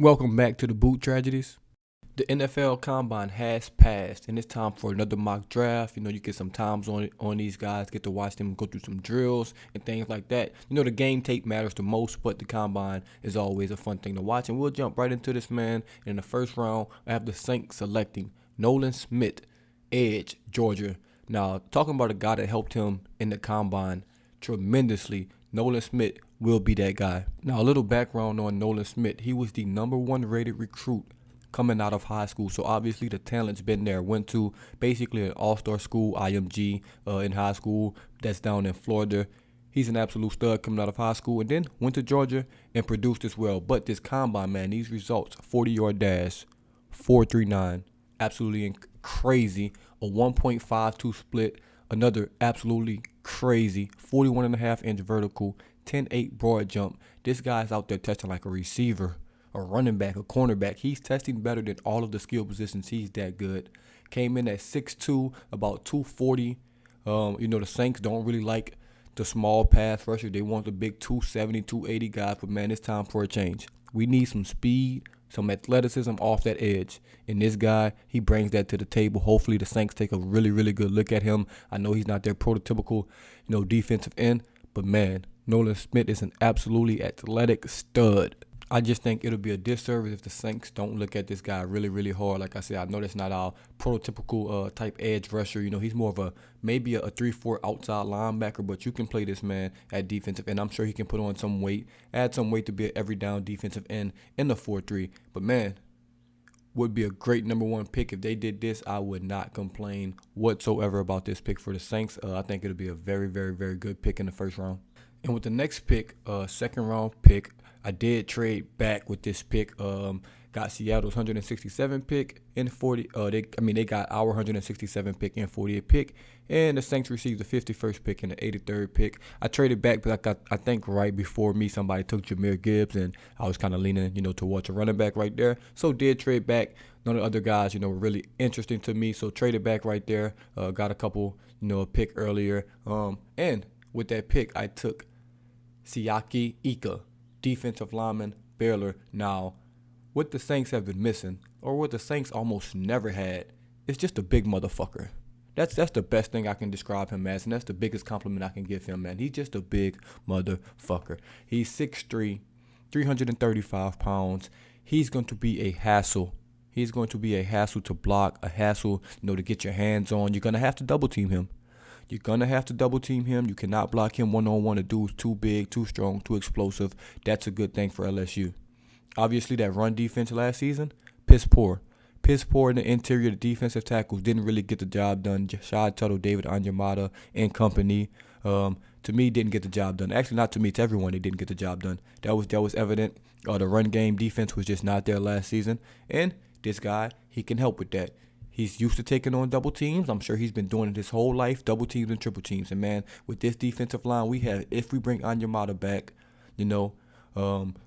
Welcome back to the Boot Tragedies. The NFL Combine has passed, and it's time for another mock draft. You get some times on these guys, get to watch them go through some drills and things like that. The game tape matters the most, but the Combine is always a fun thing to watch. And we'll jump right into this, man. In the first round, I have the Saints selecting Nolan Smith, edge, Georgia. Now, talking about a guy that helped him in the Combine tremendously, Nolan Smith will be that guy. Now, a little background on Nolan Smith. He was the #1 rated recruit coming out of high school. So obviously the talent's been there. Went to basically an all-star school, IMG, in high school. That's down in Florida. He's an absolute stud coming out of high school, and then went to Georgia and produced as well. But this Combine, man, these results: 40-yard dash, 4.39, absolutely crazy. A 1.52 split, another absolutely crazy 41.5-inch vertical, 10.8 broad jump. This guy's out there testing like a receiver, a running back, a cornerback. He's testing better than all of the skill positions. He's that good. Came in at 6'2", about 240. The Saints don't really like the small pass rusher. They want the big 270, 280 guys. But, man, it's time for a change. We need some speed, some athleticism off that edge. And this guy, he brings that to the table. Hopefully the Saints take a really, really good look at him. I know he's not their prototypical, defensive end. But, man, Nolan Smith is an absolutely athletic stud. I just think it'll be a disservice if the Saints don't look at this guy really, really hard. Like I said, I know that's not our prototypical type edge rusher. He's more of maybe a 3-4 outside linebacker, but you can play this man at defensive end. I'm sure he can put on some weight, add some weight to be an every down defensive end in the 4-3. But, man, would be a great #1 pick. If they did this, I would not complain whatsoever about this pick for the Saints. I think it'll be a very, very, very good pick in the first round. And with the next pick, second round pick, I did trade back with this pick. Got Seattle's 167 pick in 40. They got our 167 pick and 48 pick, and the Saints received the 51st pick and the 83rd pick. I traded back, but I think right before me, somebody took Jahmyr Gibbs, and I was kind of leaning, towards a running back right there. So did trade back. None of the other guys, were really interesting to me. So traded back right there. Got a couple, a pick earlier. And with that pick, I took Siaki Ika, defensive lineman, Baylor. Now, what the Saints have been missing, or what the Saints almost never had, is just a big motherfucker. That's the best thing I can describe him as, and that's the biggest compliment I can give him, man. He's just a big motherfucker. He's 6'3", 335 pounds. He's going to be a hassle. He's going to be a hassle to block, a hassle, to get your hands on. You're going to have to double team him. You cannot block him one-on-one. The dude's too big, too strong, too explosive. That's a good thing for LSU. Obviously, that run defense last season, piss poor. Piss poor in the interior. The defensive tackles didn't really get the job done. Jashad Tuttle, David Onyemata, and company, to me, didn't get the job done. Actually, not to me, to everyone, they didn't get the job done. That was evident. The run game defense was just not there last season. And this guy, he can help with that. He's used to taking on double teams. I'm sure he's been doing it his whole life, double teams and triple teams. And, man, with this defensive line we have, if we bring Onyemata back,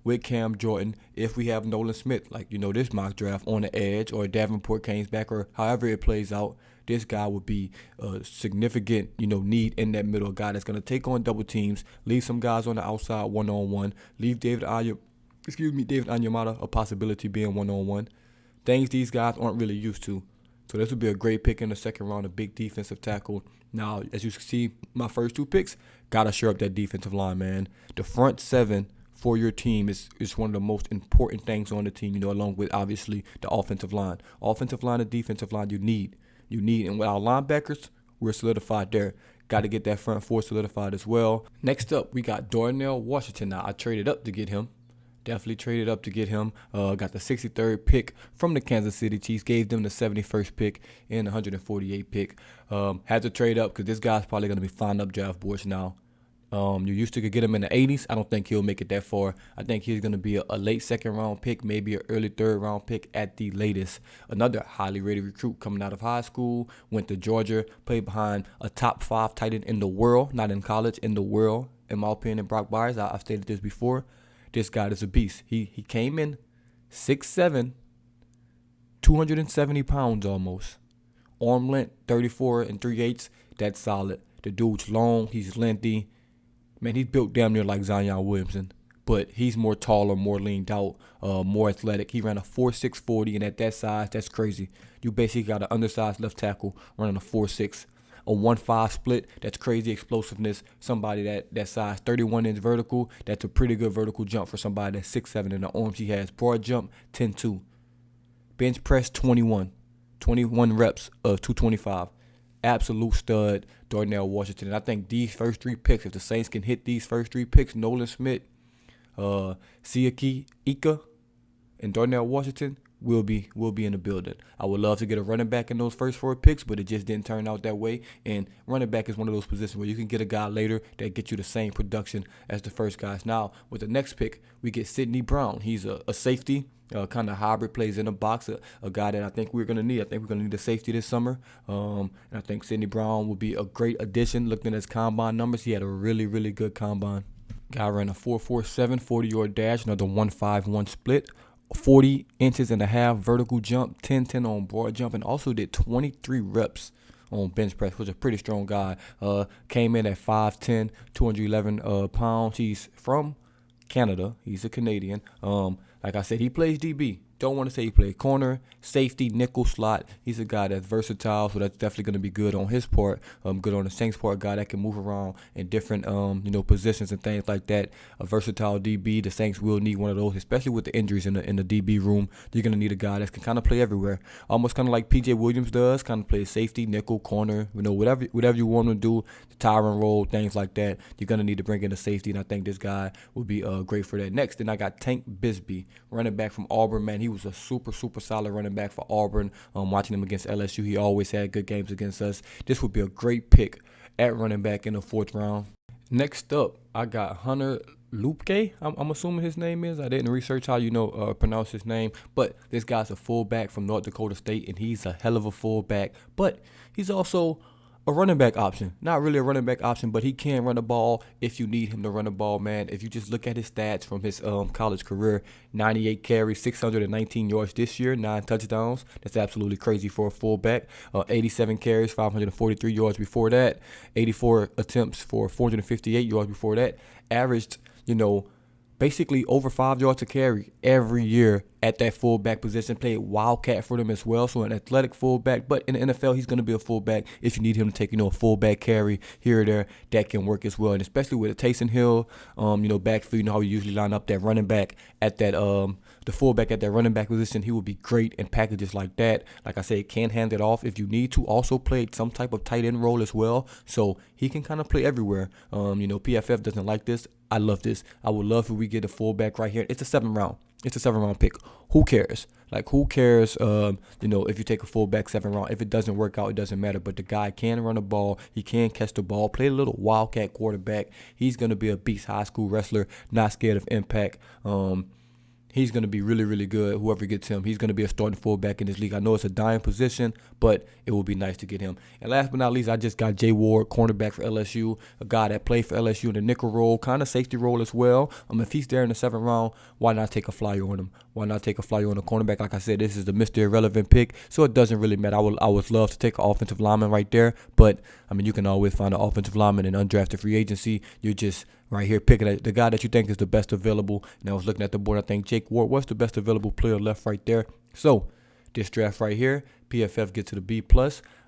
with Cam Jordan, if we have Nolan Smith, this mock draft on the edge, or Davenport Kane's back, or however it plays out, this guy would be a significant, need in that middle. A guy that's going to take on double teams, leave some guys on the outside one-on-one, leave David Onyemata a possibility being one-on-one. Things these guys aren't really used to. So this would be a great pick in the second round, a big defensive tackle. Now, as you can see, my first two picks, got to shore up that defensive line, man. The front seven for your team is one of the most important things on the team, along with, obviously, the offensive line. Offensive line and defensive line you need. And with our linebackers, we're solidified there. Got to get that front four solidified as well. Next up, we got Darnell Washington. Now, I traded up to get him. Definitely traded up to get him. Got the 63rd pick from the Kansas City Chiefs. Gave them the 71st pick and the 148th pick. Had to trade up because this guy's probably going to be flying up draft boards now. You used to get him in the 80s. I don't think he'll make it that far. I think he's going to be a late second round pick, maybe an early third round pick at the latest. Another highly rated recruit coming out of high school. Went to Georgia. Played behind a top 5 tight end in the world. Not in college, in the world. In my opinion, Brock Byers. I've stated this before. This guy is a beast. He came in 6'7", 270 pounds almost. Arm length, 34 3/8. That's solid. The dude's long. He's lengthy. Man, he's built damn near like Zion Williamson. but he's more taller, more leaned out, more athletic. He ran a 4.6 40, and at that size, that's crazy. You basically got an undersized left tackle running a 4.6. A 1.5 split, that's crazy explosiveness. Somebody that size, 31-inch vertical, that's a pretty good vertical jump for somebody that's 6'7", in the arms he has. Broad jump, 10.2. Bench press, 21 reps of 225. Absolute stud, Darnell Washington. And I think these first 3 picks, if the Saints can hit these first 3 picks, Nolan Smith, Siaki Ika, and Darnell Washington, will be in the building. I would love to get a running back in those first 4 picks, but it just didn't turn out that way. And running back is one of those positions where you can get a guy later that get you the same production as the first guys. Now, with the next pick, we get Sidney Brown. He's a safety, kind of hybrid, plays in the box, a guy that I think we're going to need. I think we're going to need a safety this summer. And I think Sidney Brown will be a great addition. Looking at his combine numbers, he had a really, really good combine. Guy ran a 4.47 40-yard dash, another 1.51 split. 40 inches and a half vertical jump, 10.10 on broad jump, and also did 23 reps on bench press. Was a pretty strong guy. Came in at 5'10", 211 pounds. He's from Canada. He's a Canadian. Like I said, he plays DB. Don't want to say he plays corner, safety, nickel, slot. He's a guy that's versatile, so that's definitely going to be good on his part. Good on the Saints' part, a guy that can move around in different, positions and things like that. A versatile DB. The Saints will need one of those, especially with the injuries in the DB room. You're going to need a guy that can kind of play everywhere, almost kind of like P.J. Williams does. Kind of play safety, nickel, corner. Whatever you want to do, the Tyron role, things like that. You're going to need to bring in a safety, and I think this guy will be great for that. Next, then I got Tank Bisbee, running back from Auburn. Man, he was a super solid running back for Auburn. Watching him against LSU, he always had good games against us. This would be a great pick at running back in the 4th round. Next up, I got Hunter Luepke. I'm assuming his name is. I didn't research how pronounce his name, but this guy's a fullback from North Dakota State, and he's a hell of a fullback. But he's also a running back option. Not really a running back option, but he can run the ball if you need him to run the ball, man. If you just look at his stats from his college career, 98 carries, 619 yards this year, 9 touchdowns. That's absolutely crazy for a fullback. 87 carries, 543 yards before that. 84 attempts for 458 yards before that. Averaged, basically over 5 yards to carry every year at that fullback position. Played wildcat for them as well, so an athletic fullback. But in the NFL, he's going to be a fullback. If you need him to take, a fullback carry here or there, that can work as well. And especially with Taysom Hill, backfield, how you usually line up that running back at that, the fullback at that running back position, he would be great in packages like that. Like I said, can hand it off if you need to. Also played some type of tight end role as well, so he can kind of play everywhere. PFF doesn't like this. I love this. I would love if we get a fullback right here. It's a 7th round. It's a 7th round pick. Who cares? Who cares, if you take a fullback 7th round. If it doesn't work out, it doesn't matter. But the guy can run the ball. He can catch the ball. Play a little wildcat quarterback. He's going to be a beast high school wrestler. Not scared of impact. He's going to be really, really good. Whoever gets him, he's going to be a starting fullback in this league. I know it's a dying position, but it will be nice to get him. And last but not least, I just got Jay Ward, cornerback for LSU, a guy that played for LSU in the nickel role, kind of safety role as well. If he's there in the 7th round, why not take a flyer on him? Why not take a flyer on a cornerback? Like I said, this is the Mr. Irrelevant pick, so it doesn't really matter. I would love to take an offensive lineman right there, but, you can always find an offensive lineman in undrafted free agency. You're just right here picking the guy that you think is the best available. And I was looking at the board. I think Jake Ward was the best available player left right there. So this draft right here, PFF gets to the B+.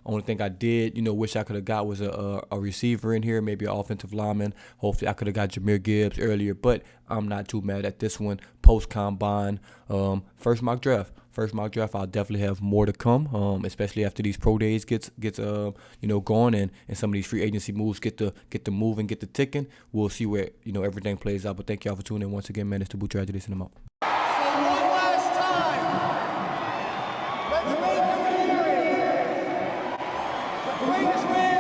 Only thing I did, wish I could have got was a receiver in here, maybe an offensive lineman. Hopefully I could have got Jahmyr Gibbs earlier, but I'm not too mad at this one. Post-combine, first mock draft. I'll definitely have more to come, especially after these pro days gets going and some of these free agency moves get to moving, get to ticking. We'll see where, everything plays out. But thank y'all for tuning in once again, man. It's the Boo Tragedies, and I'm out. So one last time, let's make the hearing the greatest man